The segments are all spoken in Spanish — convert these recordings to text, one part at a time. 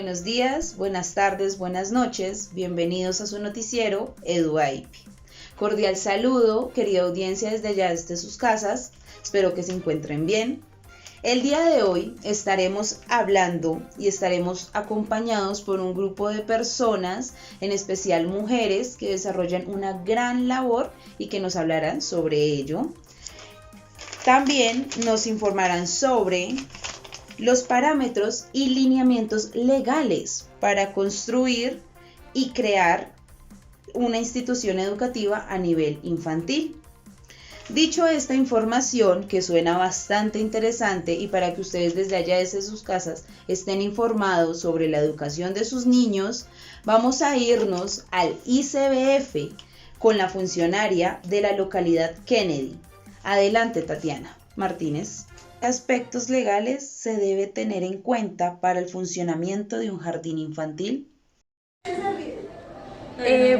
Buenos días, buenas tardes, buenas noches, bienvenidos a su noticiero EduAIPI. Cordial saludo, querida audiencia desde allá desde sus casas, espero que se encuentren bien. El día de hoy estaremos hablando y estaremos acompañados por un grupo de personas, en especial mujeres, que desarrollan una gran labor y que nos hablarán sobre ello. También nos informarán sobre los parámetros y lineamientos legales para construir y crear una institución educativa a nivel infantil. Dicho esta información, que suena bastante interesante y para que ustedes desde allá desde sus casas estén informados sobre la educación de sus niños, vamos a irnos al ICBF con la funcionaria de la localidad Kennedy. Adelante, Tatiana Martínez. ¿Qué aspectos legales se debe tener en cuenta para el funcionamiento de un jardín infantil?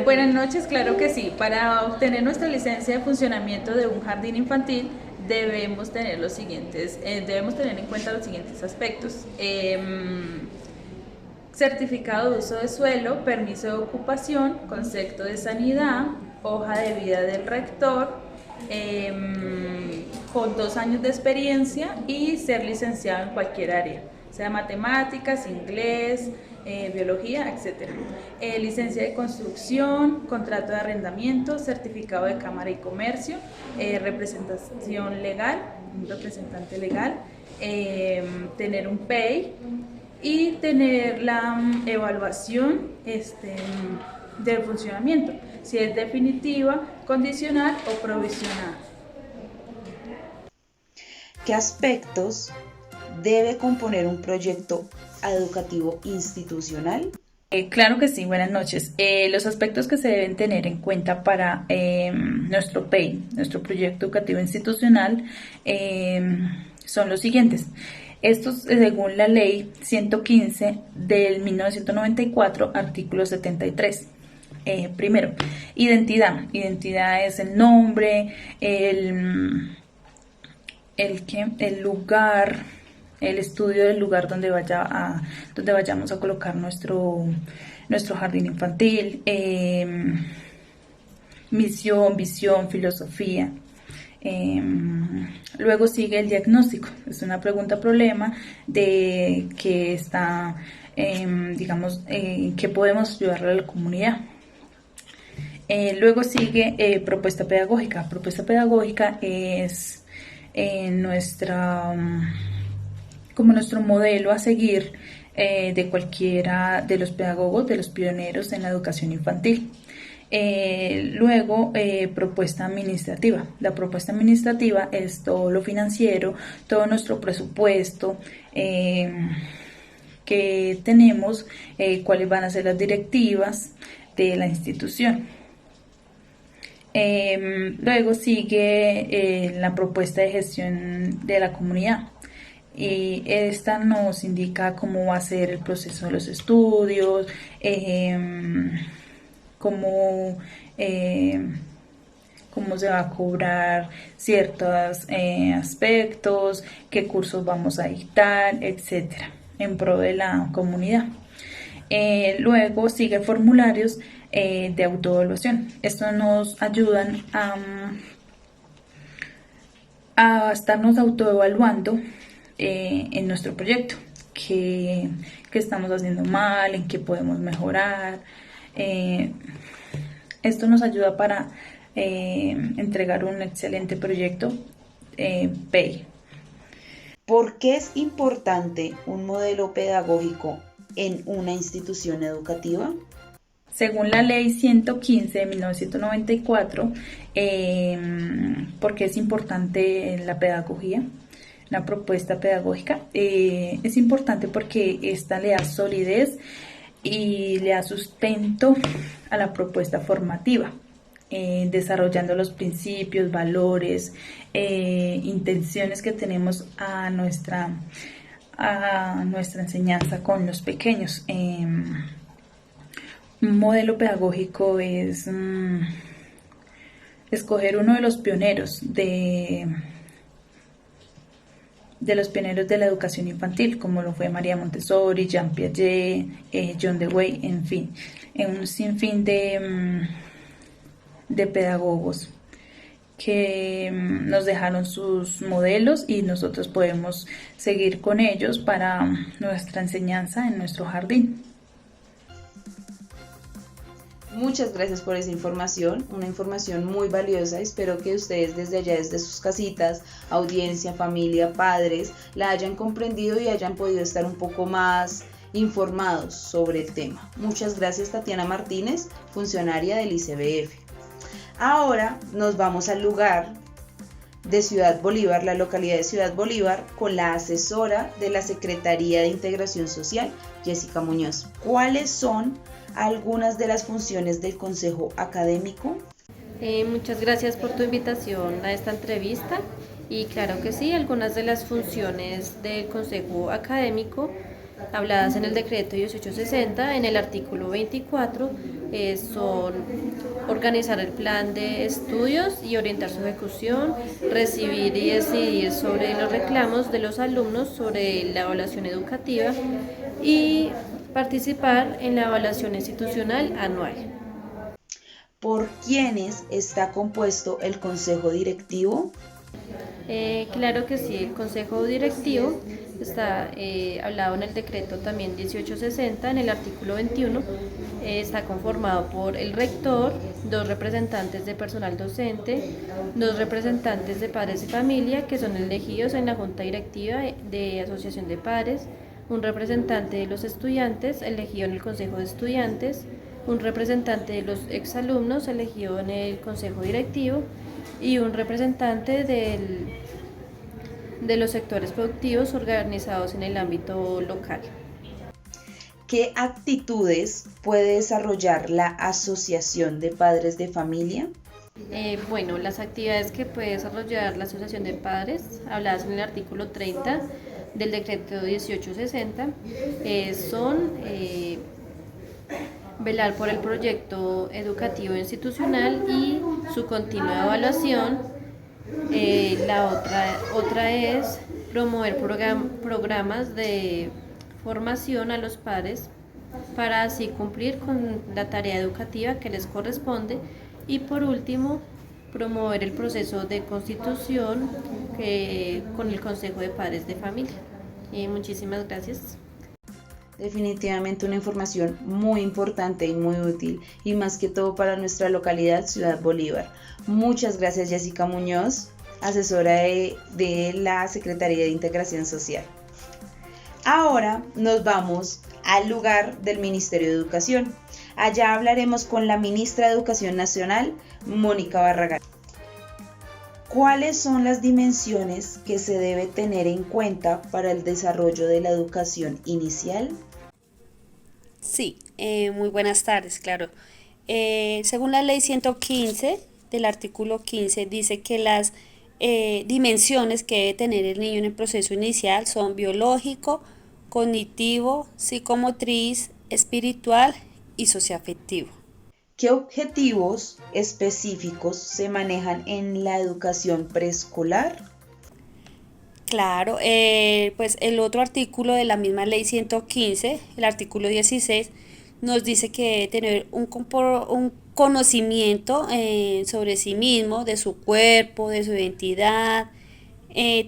Buenas noches, claro que sí. Para obtener nuestra licencia de funcionamiento de un jardín infantil debemos tener debemos tener en cuenta los siguientes aspectos. Certificado de uso de suelo, permiso de ocupación, concepto de sanidad, hoja de vida del rector, con 2 años de experiencia y ser licenciado en cualquier área, sea matemáticas, inglés, biología, etc. Licencia de construcción, contrato de arrendamiento, certificado de Cámara y Comercio, representación legal, un representante legal, tener un PEI y tener la evaluación del funcionamiento, si es definitiva, condicional o provisional. ¿Qué aspectos debe componer un proyecto educativo institucional? Claro que sí, buenas noches. Los aspectos que se deben tener en cuenta para nuestro PEI, nuestro proyecto educativo institucional, son los siguientes. Estos, según la ley 115 del 1994, artículo 73. Primero, identidad. Identidad es el nombre, el lugar, el estudio del lugar donde vayamos a colocar nuestro jardín infantil, misión, visión, filosofía. Luego sigue el diagnóstico, es una pregunta-problema de que está, que podemos ayudarle a la comunidad. Luego sigue propuesta pedagógica. Propuesta pedagógica es como nuestro modelo a seguir de cualquiera de los pedagogos, de los pioneros en la educación infantil. Luego, propuesta administrativa. La propuesta administrativa es todo lo financiero, todo nuestro presupuesto que tenemos, cuáles van a ser las directivas de la institución. Luego sigue la propuesta de gestión de la comunidad. Y esta nos indica cómo va a ser el proceso de los estudios, cómo se va a cobrar ciertos aspectos, qué cursos vamos a dictar, etcétera, en pro de la comunidad. Luego sigue formularios de autoevaluación. Estos nos ayudan a estarnos autoevaluando en nuestro proyecto, qué estamos haciendo mal, en qué podemos mejorar. Esto nos ayuda para entregar un excelente proyecto PEI. ¿Por qué es importante un modelo pedagógico en una institución educativa? Según la ley 115 de 1994, ¿por qué es importante la pedagogía? La propuesta pedagógica es importante porque esta le da solidez y le da sustento a la propuesta formativa, desarrollando los principios, valores, intenciones que tenemos a nuestra enseñanza con los pequeños. Un modelo pedagógico es escoger uno de los pioneros de los pioneros de la educación infantil, como lo fue María Montessori, Jean Piaget, John Dewey, en fin, un sinfín de pedagogos que nos dejaron sus modelos y nosotros podemos seguir con ellos para nuestra enseñanza en nuestro jardín. Muchas gracias por esa información, una información muy valiosa. Espero que ustedes desde allá, desde sus casitas, audiencia, familia, padres, la hayan comprendido y hayan podido estar un poco más informados sobre el tema. Muchas gracias, Tatiana Martínez, funcionaria del ICBF. Ahora nos vamos al lugar de Ciudad Bolívar, la localidad de Ciudad Bolívar, con la asesora de la Secretaría de Integración Social, Jessica Muñoz. ¿Cuáles son algunas de las funciones del Consejo Académico? Muchas gracias por tu invitación a esta entrevista y claro que sí, algunas de las funciones del Consejo Académico habladas en el decreto 1860 en el artículo 24 son organizar el plan de estudios y orientar su ejecución, recibir y decidir sobre los reclamos de los alumnos sobre la evaluación educativa y participar en la evaluación institucional anual. ¿Por quiénes está compuesto el Consejo Directivo? Claro que sí, el Consejo Directivo está hablado en el decreto también 1860, en el artículo 21, está conformado por el rector, 2 representantes de personal docente, 2 representantes de padres y familia que son elegidos en la Junta Directiva de Asociación de Padres, un representante de los estudiantes elegido en el Consejo de Estudiantes, un representante de los exalumnos elegido en el Consejo Directivo y un representante de los sectores productivos organizados en el ámbito local. ¿Qué actitudes puede desarrollar la Asociación de Padres de Familia? Bueno, las actividades que puede desarrollar la Asociación de Padres, habladas en el artículo 30 del decreto 1860, son velar por el proyecto educativo institucional y su continua evaluación. La otra es promover programas de formación a los padres para así cumplir con la tarea educativa que les corresponde y por último promover el proceso de constitución con el Consejo de Padres de Familia. Muchísimas gracias. Definitivamente una información muy importante y muy útil, y más que todo para nuestra localidad, Ciudad Bolívar. Muchas gracias, Jessica Muñoz, asesora de la Secretaría de Integración Social. Ahora nos vamos al lugar del Ministerio de Educación. Allá hablaremos con la ministra de Educación Nacional, Mónica Barragán. ¿Cuáles son las dimensiones que se debe tener en cuenta para el desarrollo de la educación inicial? Sí, muy buenas tardes, claro. Según la ley 115 del artículo 15 dice que las dimensiones que debe tener el niño en el proceso inicial son biológico, cognitivo, psicomotriz, espiritual y socioafectivo. ¿Qué objetivos específicos se manejan en la educación preescolar? Claro, pues el otro artículo de la misma ley 115, el artículo 16, nos dice que debe tener un conocimiento sobre sí mismo, de su cuerpo, de su identidad,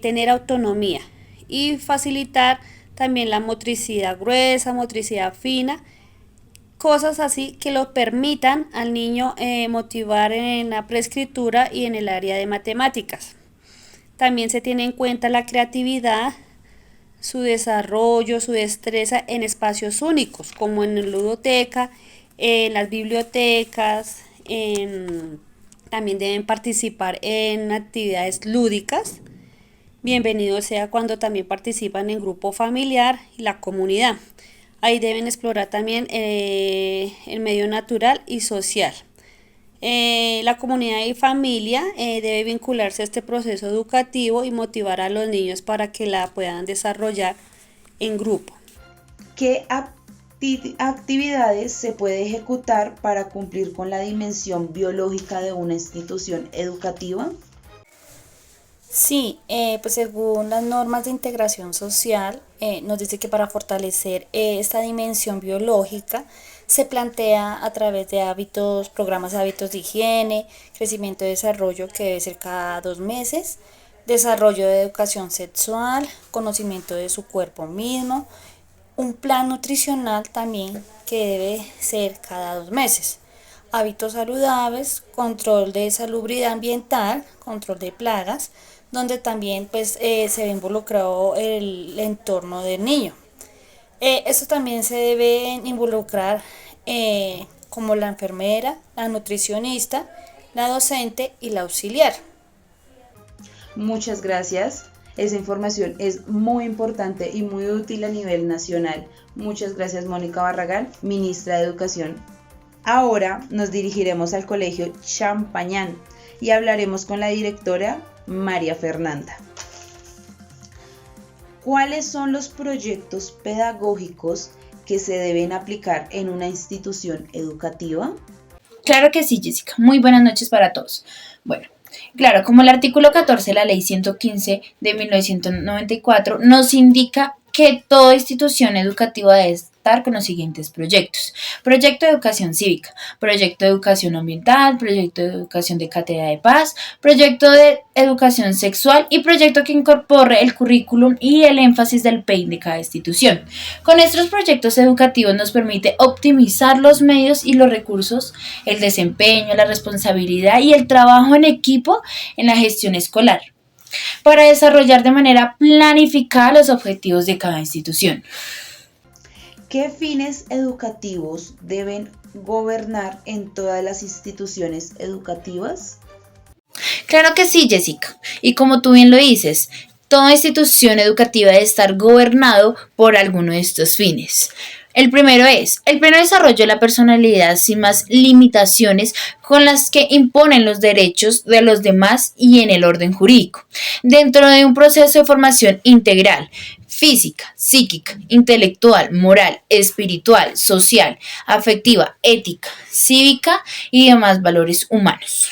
tener autonomía y facilitar también la motricidad gruesa, motricidad fina, cosas así que lo permitan al niño motivar en la preescritura y en el área de matemáticas. También se tiene en cuenta la creatividad, su desarrollo, su destreza en espacios únicos, como en la ludoteca, en las bibliotecas, también deben participar en actividades lúdicas. Bienvenido sea cuando también participan en grupo familiar y la comunidad. Ahí deben explorar también el medio natural y social. La comunidad y familia debe vincularse a este proceso educativo y motivar a los niños para que la puedan desarrollar en grupo. ¿Qué actividades se puede ejecutar para cumplir con la dimensión biológica de una institución educativa? Sí, pues según las normas de integración social, nos dice que para fortalecer esta dimensión biológica se plantea a través de hábitos, programas de hábitos de higiene, crecimiento y desarrollo que debe ser cada 2 meses, desarrollo de educación sexual, conocimiento de su cuerpo mismo, un plan nutricional también que debe ser cada 2 meses. Hábitos saludables, control de salubridad ambiental, control de plagas, donde también pues se ve involucrado el entorno del niño. Esto también se debe involucrar como la enfermera, la nutricionista, la docente y la auxiliar. Muchas gracias. Esa información es muy importante y muy útil a nivel nacional. Muchas gracias, Mónica Barragán, ministra de Educación. Ahora nos dirigiremos al Colegio Champañán y hablaremos con la directora María Fernanda. ¿Cuáles son los proyectos pedagógicos que se deben aplicar en una institución educativa? Claro que sí, Jessica. Muy buenas noches para todos. Bueno, claro, como el artículo 14 de la Ley 115 de 1994 nos indica que toda institución educativa debe estar con los siguientes proyectos: proyecto de educación cívica, proyecto de educación ambiental, proyecto de educación de cátedra de paz, proyecto de educación sexual y proyecto que incorpore el currículum y el énfasis del PEI de cada institución. Con estos proyectos educativos nos permite optimizar los medios y los recursos, el desempeño, la responsabilidad y el trabajo en equipo en la gestión escolar, para desarrollar de manera planificada los objetivos de cada institución. ¿Qué fines educativos deben gobernar en todas las instituciones educativas? Claro que sí, Jessica. Y como tú bien lo dices, toda institución educativa debe estar gobernado por alguno de estos fines. El primero es el pleno desarrollo de la personalidad sin más limitaciones con las que imponen los derechos de los demás y en el orden jurídico, dentro de un proceso de formación integral, física, psíquica, intelectual, moral, espiritual, social, afectiva, ética, cívica y demás valores humanos.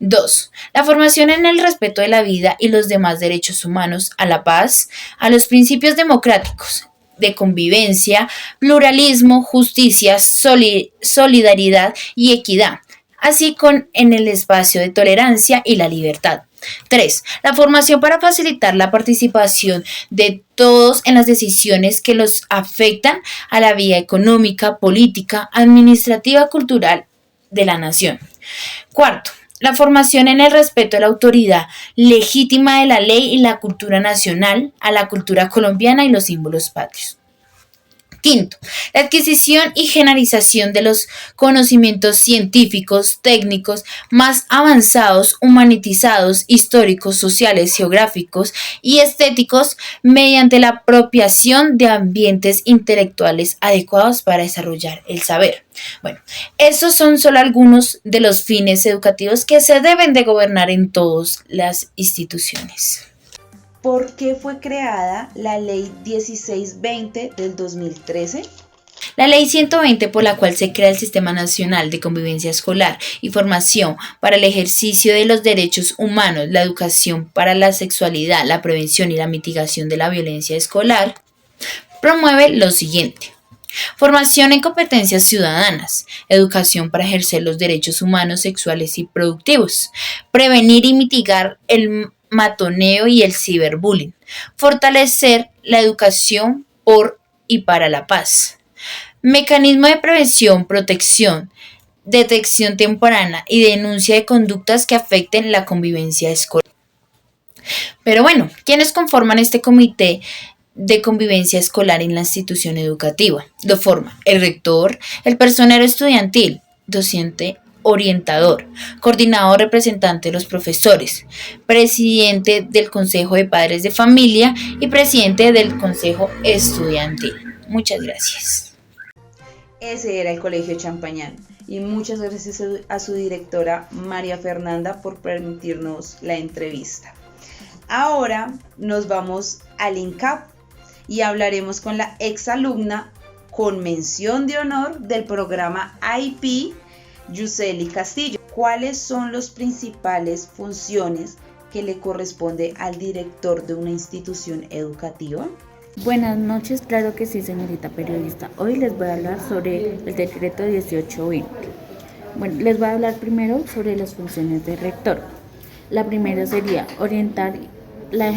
2. La formación en el respeto de la vida y los demás derechos humanos, a la paz, a los principios democráticos de convivencia, pluralismo, justicia, solidaridad y equidad, así como en el espacio de tolerancia y la libertad. 3. La formación para facilitar la participación de todos en las decisiones que los afectan a la vida económica, política, administrativa, cultural de la nación. 4. La formación en el respeto a la autoridad legítima de la ley y la cultura nacional, a la cultura colombiana y los símbolos patrios. 5. La adquisición y generalización de los conocimientos científicos, técnicos, más avanzados, humanizados, históricos, sociales, geográficos y estéticos mediante la apropiación de ambientes intelectuales adecuados para desarrollar el saber. Bueno, estos son solo algunos de los fines educativos que se deben de gobernar en todas las instituciones. ¿Por qué fue creada la Ley 1620 del 2013? La Ley 120, por la cual se crea el Sistema Nacional de Convivencia Escolar y Formación para el ejercicio de los derechos humanos, la educación para la sexualidad, la prevención y la mitigación de la violencia escolar, promueve lo siguiente: formación en competencias ciudadanas, educación para ejercer los derechos humanos, sexuales y productivos, prevenir y mitigar el matoneo y el ciberbullying, fortalecer la educación por y para la paz, mecanismo de prevención, protección, detección temprana y denuncia de conductas que afecten la convivencia escolar. Pero bueno, ¿quiénes conforman este comité de convivencia escolar en la institución educativa? Lo forman el rector, el personero estudiantil, docente orientador, coordinador representante de los profesores, presidente del Consejo de Padres de Familia y presidente del Consejo Estudiantil. Muchas gracias. Ese era el Colegio Champañán y muchas gracias a su directora María Fernanda por permitirnos la entrevista. Ahora nos vamos al INCAP y hablaremos con la exalumna con mención de honor del programa IP, Yuseli Castillo. ¿Cuáles son las principales funciones que le corresponde al director de una institución educativa? Buenas noches, claro que sí, señorita periodista. Hoy les voy a hablar sobre el decreto 1820. Bueno, les voy a hablar primero sobre las funciones del rector. La primera sería orientar la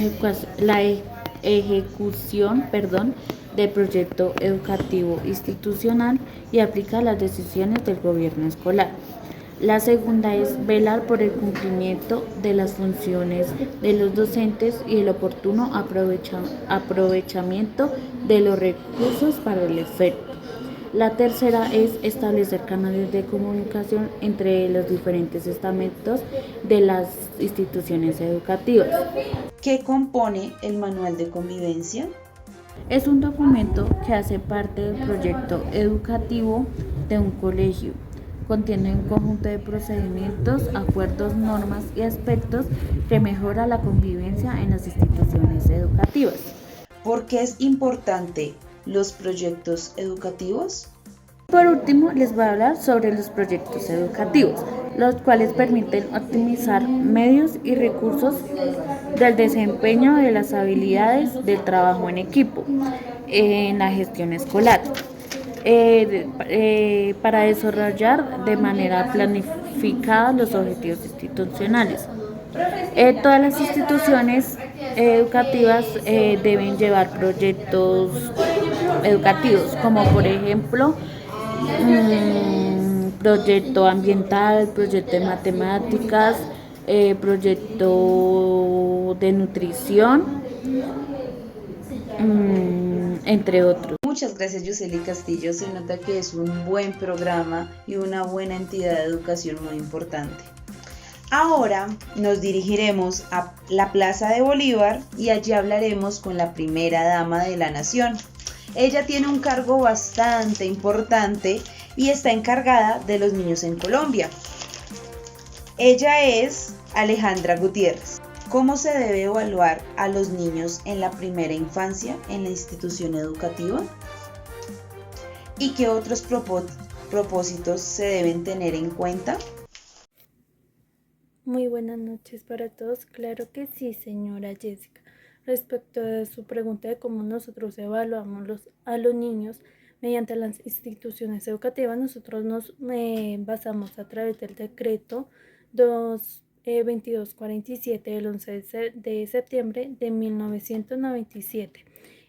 ejecución del proyecto educativo institucional y aplicar las decisiones del gobierno escolar. La segunda es velar por el cumplimiento de las funciones de los docentes y el oportuno aprovechamiento de los recursos para el efecto. La tercera es establecer canales de comunicación entre los diferentes estamentos de las instituciones educativas. ¿Qué compone el manual de convivencia? Es un documento que hace parte del proyecto educativo de un colegio. Contiene un conjunto de procedimientos, acuerdos, normas y aspectos que mejora la convivencia en las instituciones educativas. ¿Por qué es importante los proyectos educativos? Por último, les voy a hablar sobre los proyectos educativos, los cuales permiten optimizar medios y recursos del desempeño de las habilidades del trabajo en equipo en la gestión escolar. Para desarrollar de manera planificada los objetivos institucionales. Todas las instituciones educativas deben llevar proyectos educativos, como por ejemplo proyecto ambiental, proyecto de matemáticas, proyecto de nutrición, entre otros. Muchas gracias, Yuseli Castillo. Se nota que es un buen programa y una buena entidad de educación muy importante. Ahora nos dirigiremos a la Plaza de Bolívar y allí hablaremos con la primera dama de la nación. Ella tiene un cargo bastante importante y está encargada de los niños en Colombia. Ella es Alejandra Gutiérrez. ¿Cómo se debe evaluar a los niños en la primera infancia en la institución educativa? ¿Y qué otros propósitos se deben tener en cuenta? Muy buenas noches para todos. Claro que sí, señora Jessica. Respecto a su pregunta de cómo nosotros evaluamos a los niños mediante las instituciones educativas, nosotros nos basamos a través del decreto 2247 del 11 de septiembre de 1997,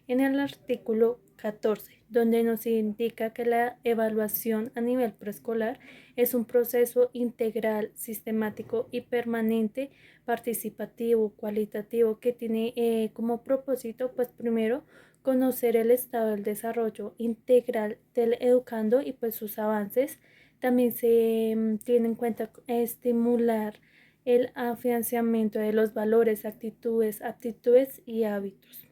en el artículo 14, donde nos indica que la evaluación a nivel preescolar es un proceso integral, sistemático y permanente, participativo, cualitativo, que tiene como propósito, pues primero, conocer el estado del desarrollo integral del educando y pues sus avances. También se tiene en cuenta estimular el afianzamiento de los valores, actitudes, aptitudes y hábitos.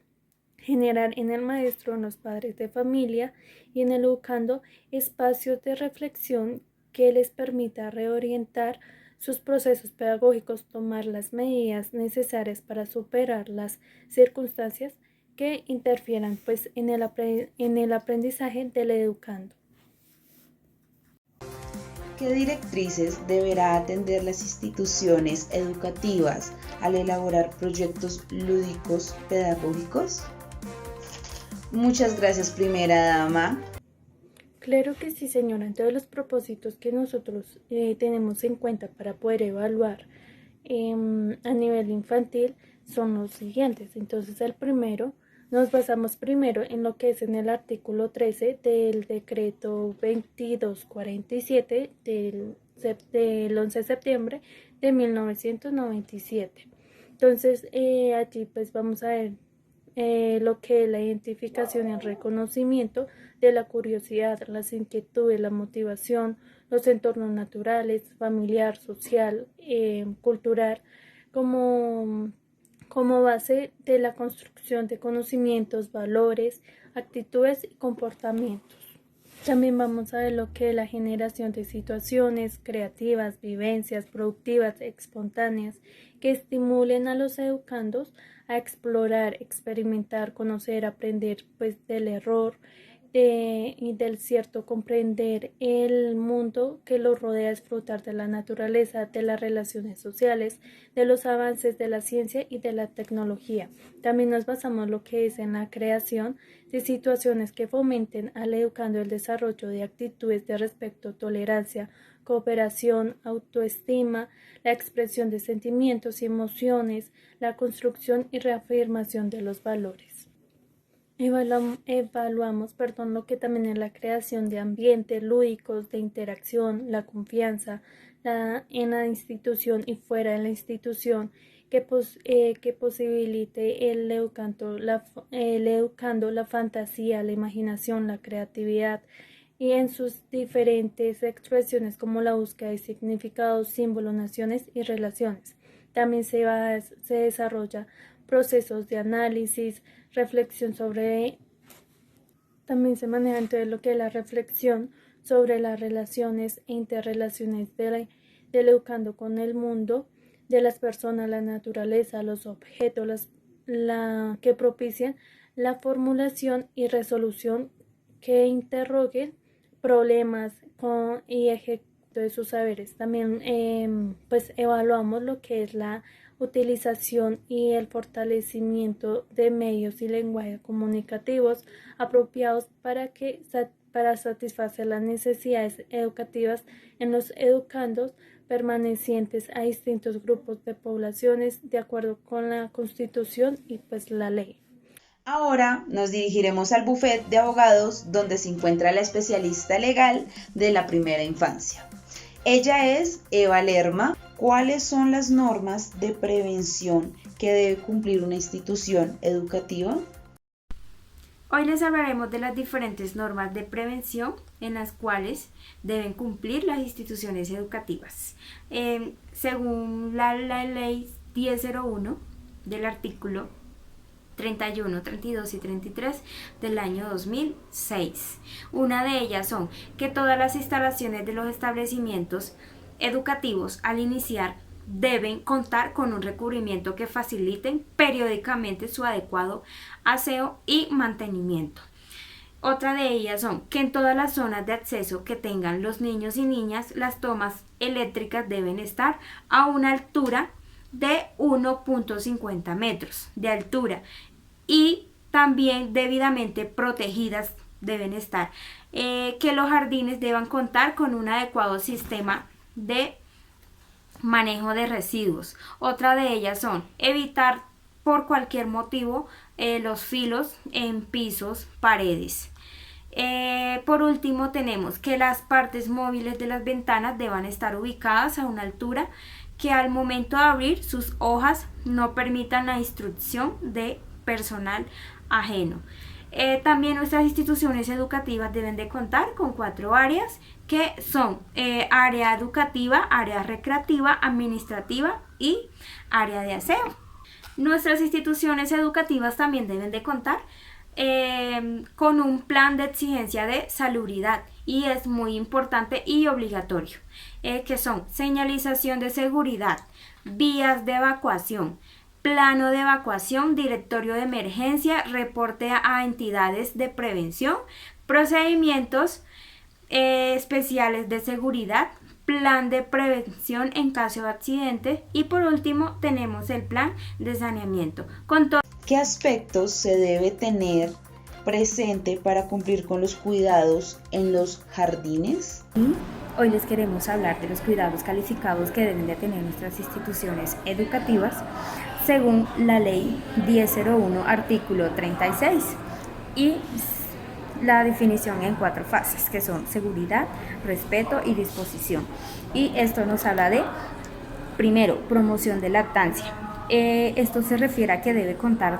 Generar en el maestro, en los padres de familia y en el educando espacios de reflexión que les permita reorientar sus procesos pedagógicos, tomar las medidas necesarias para superar las circunstancias que interfieran pues, en el aprendizaje del educando. ¿Qué directrices deberá atender las instituciones educativas al elaborar proyectos lúdicos pedagógicos? Muchas gracias, primera dama. Claro que sí, señora. Entonces los propósitos que nosotros tenemos en cuenta para poder evaluar a nivel infantil son los siguientes. Entonces el primero, nos basamos primero en lo que es en el artículo 13 del decreto 2247 del 11 de septiembre de 1997. Entonces allí pues vamos a ver lo que es la identificación y el reconocimiento de la curiosidad, las inquietudes, la motivación, los entornos naturales, familiar, social, cultural, como base de la construcción de conocimientos, valores, actitudes y comportamientos. También vamos a ver lo que es la generación de situaciones creativas, vivencias productivas, espontáneas, que estimulen a los educandos a explorar, experimentar, conocer, aprender pues, del error, y del cierto comprender el mundo que los rodea, disfrutar de la naturaleza, de las relaciones sociales, de los avances de la ciencia y de la tecnología. También nos basamos lo que es en la creación de situaciones que fomenten al educando el desarrollo de actitudes de respeto, tolerancia, cooperación, autoestima, la expresión de sentimientos y emociones, la construcción y reafirmación de los valores. Evaluamos lo que también es la creación de ambientes lúdicos, de interacción, la confianza en la institución y fuera de la institución, que posibilite el educando la fantasía, la imaginación, la creatividad, y en sus diferentes expresiones como la búsqueda de significados, símbolos, naciones y relaciones. También se desarrolla procesos de análisis, reflexión también se maneja entonces lo que es la reflexión sobre las relaciones e interrelaciones del educando con el mundo, de las personas, la naturaleza, los objetos, que propician la formulación y resolución que interroguen problemas y ejecuten de sus saberes. También evaluamos lo que es la utilización y el fortalecimiento de medios y lenguajes comunicativos apropiados para satisfacer las necesidades educativas en los educandos permanecientes a distintos grupos de poblaciones de acuerdo con la Constitución y la ley. Ahora nos dirigiremos al bufete de abogados donde se encuentra la especialista legal de la primera infancia. Ella es Eva Lerma. ¿Cuáles son las normas de prevención que debe cumplir una institución educativa? Hoy les hablaremos de las diferentes normas de prevención en las cuales deben cumplir las instituciones educativas. Según la ley 1001 del artículo 31, 32 y 33 del año 2006. Una de ellas son que todas las instalaciones de los establecimientos educativos al iniciar deben contar con un recubrimiento que faciliten periódicamente su adecuado aseo y mantenimiento. Otra de ellas son que en todas las zonas de acceso que tengan los niños y niñas, las tomas eléctricas deben estar a una altura de 1.50 metros de altura y también debidamente protegidas deben estar. Que los jardines deban contar con un adecuado sistema de manejo de residuos. Otra de ellas son evitar por cualquier motivo los filos en pisos, paredes. Por último tenemos que las partes móviles de las ventanas deban estar ubicadas a una altura que al momento de abrir sus hojas no permitan la instrucción de personal ajeno. También nuestras instituciones educativas deben de contar con 4 áreas que son área educativa, área recreativa, administrativa y área de aseo. Nuestras instituciones educativas también deben de contar con un plan de exigencia de salubridad y es muy importante y obligatorio, que son señalización de seguridad, vías de evacuación, plano de evacuación, directorio de emergencia, reporte a entidades de prevención, procedimientos especiales de seguridad, plan de prevención en caso de accidente y por último tenemos el plan de saneamiento. ¿Qué aspectos se debe tener presente para cumplir con los cuidados en los jardines? Hoy les queremos hablar de los cuidados calificados que deben de tener nuestras instituciones educativas según la ley 1001 artículo 36 y la definición en 4 fases que son seguridad, respeto y disposición. Y esto nos habla de, primero, promoción de lactancia. Esto se refiere a que debe contar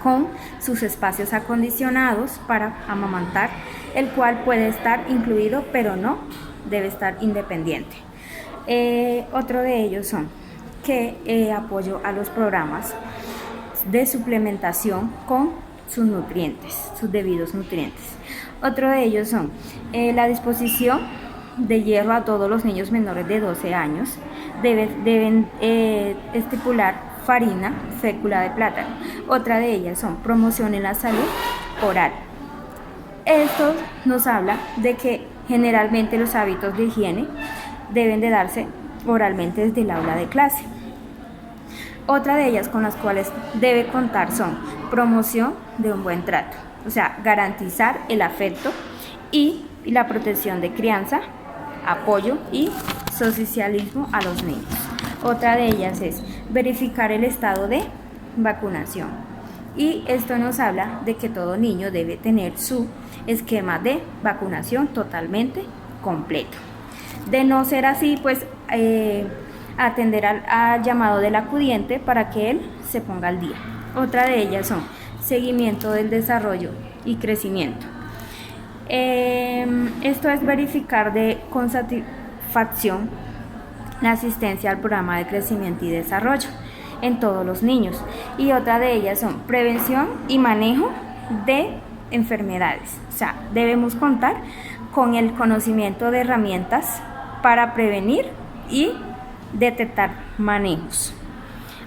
con sus espacios acondicionados para amamantar, el cual puede estar incluido pero no debe estar independiente. Otro de ellos son que apoyo a los programas de suplementación con sus nutrientes, sus debidos nutrientes. Otro de ellos son la disposición de hierro a todos los niños menores de 12 años. Deben estipular farina, fécula de plátano. Otra de ellas son promoción en la salud oral. Esto nos habla de que generalmente los hábitos de higiene deben de darse oralmente desde el aula de clase. Otra de ellas con las cuales debe contar son promoción de un buen trato, o sea, garantizar el afecto y la protección de crianza, apoyo y socialismo a los niños. Otra de ellas es verificar el estado de vacunación. Y esto nos habla de que todo niño debe tener su esquema de vacunación totalmente completo. De no ser así, pues atender al llamado del acudiente para que él se ponga al día. Otra de ellas son seguimiento del desarrollo y crecimiento. Esto es verificar con satisfacción la asistencia al programa de crecimiento y desarrollo en todos los niños. Y otra de ellas son prevención y manejo de enfermedades. O sea, debemos contar con el conocimiento de herramientas para prevenir y detectar manejos.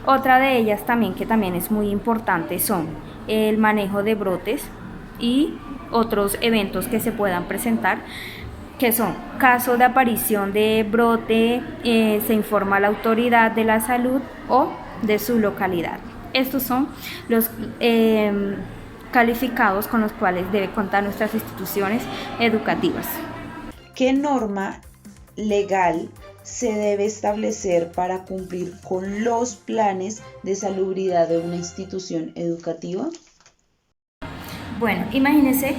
Otra de ellas también, que también es muy importante, son el manejo de brotes y otros eventos que se puedan presentar, que son casos de aparición de brote, se informa a la autoridad de la salud o de su localidad. Estos son los calificados con los cuales debe contar nuestras instituciones educativas. ¿Qué norma legal se debe establecer para cumplir con los planes de salubridad de una institución educativa? Bueno, imagínense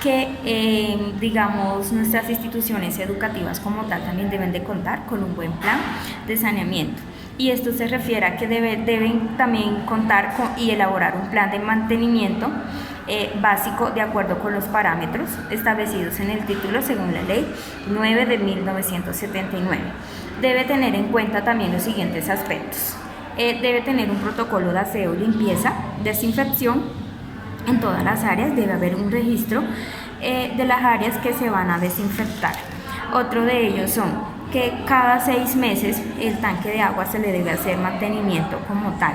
que digamos nuestras instituciones educativas como tal también deben de contar con un buen plan de saneamiento, y esto se refiere a que deben también contar y elaborar un plan de mantenimiento básico de acuerdo con los parámetros establecidos en el título según la Ley 9 de 1979. Debe tener en cuenta también los siguientes aspectos. Debe tener un protocolo de aseo y limpieza, desinfección. En todas las áreas debe haber un registro de las áreas que se van a desinfectar. Otro de ellos son que cada 6 meses el tanque de agua se le debe hacer mantenimiento como tal.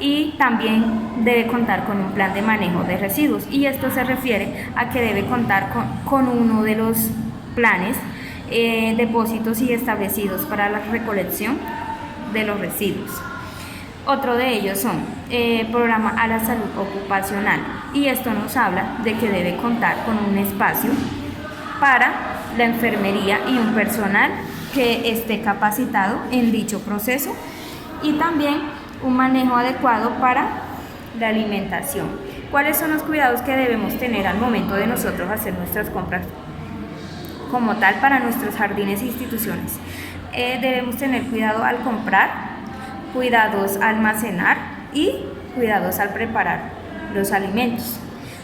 Y también debe contar con un plan de manejo de residuos, y esto se refiere a que debe contar con uno de los planes depósitos y establecidos para la recolección de los residuos. Otro de ellos son programa a la salud ocupacional, y esto nos habla de que debe contar con un espacio para la enfermería y un personal que esté capacitado en dicho proceso, y también un manejo adecuado para la alimentación. ¿Cuáles son los cuidados que debemos tener al momento de nosotros hacer nuestras compras como tal para nuestros jardines e instituciones? Debemos tener cuidado al comprar, cuidados al almacenar y cuidados al preparar los alimentos.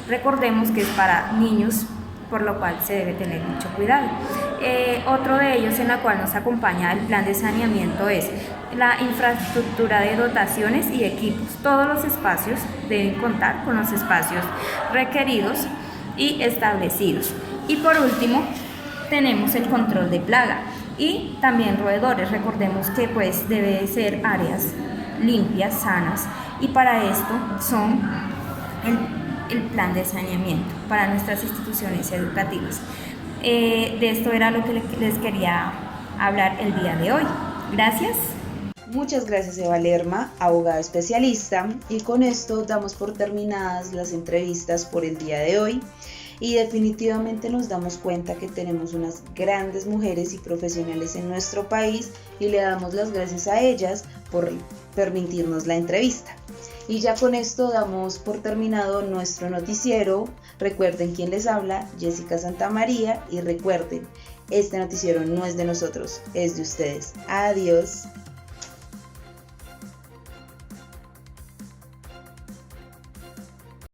Recordemos que es para niños, por lo cual se debe tener mucho cuidado. Otro de ellos en la cual nos acompaña el plan de saneamiento es la infraestructura de dotaciones y equipos. Todos los espacios deben contar con los espacios requeridos y establecidos. Y por último, tenemos el control de plaga y también roedores. Recordemos que pues debe ser áreas limpias, sanas, y para esto son el plan de saneamiento para nuestras instituciones educativas. De esto era lo que les quería hablar el día de hoy. Gracias. Muchas gracias, Eva Lerma, abogada especialista, y con esto damos por terminadas las entrevistas por el día de hoy, y definitivamente nos damos cuenta que tenemos unas grandes mujeres y profesionales en nuestro país, y le damos las gracias a ellas por permitirnos la entrevista. Y ya con esto damos por terminado nuestro noticiero. Recuerden quién les habla, Jessica Santamaría, y recuerden, este noticiero no es de nosotros, es de ustedes. Adiós.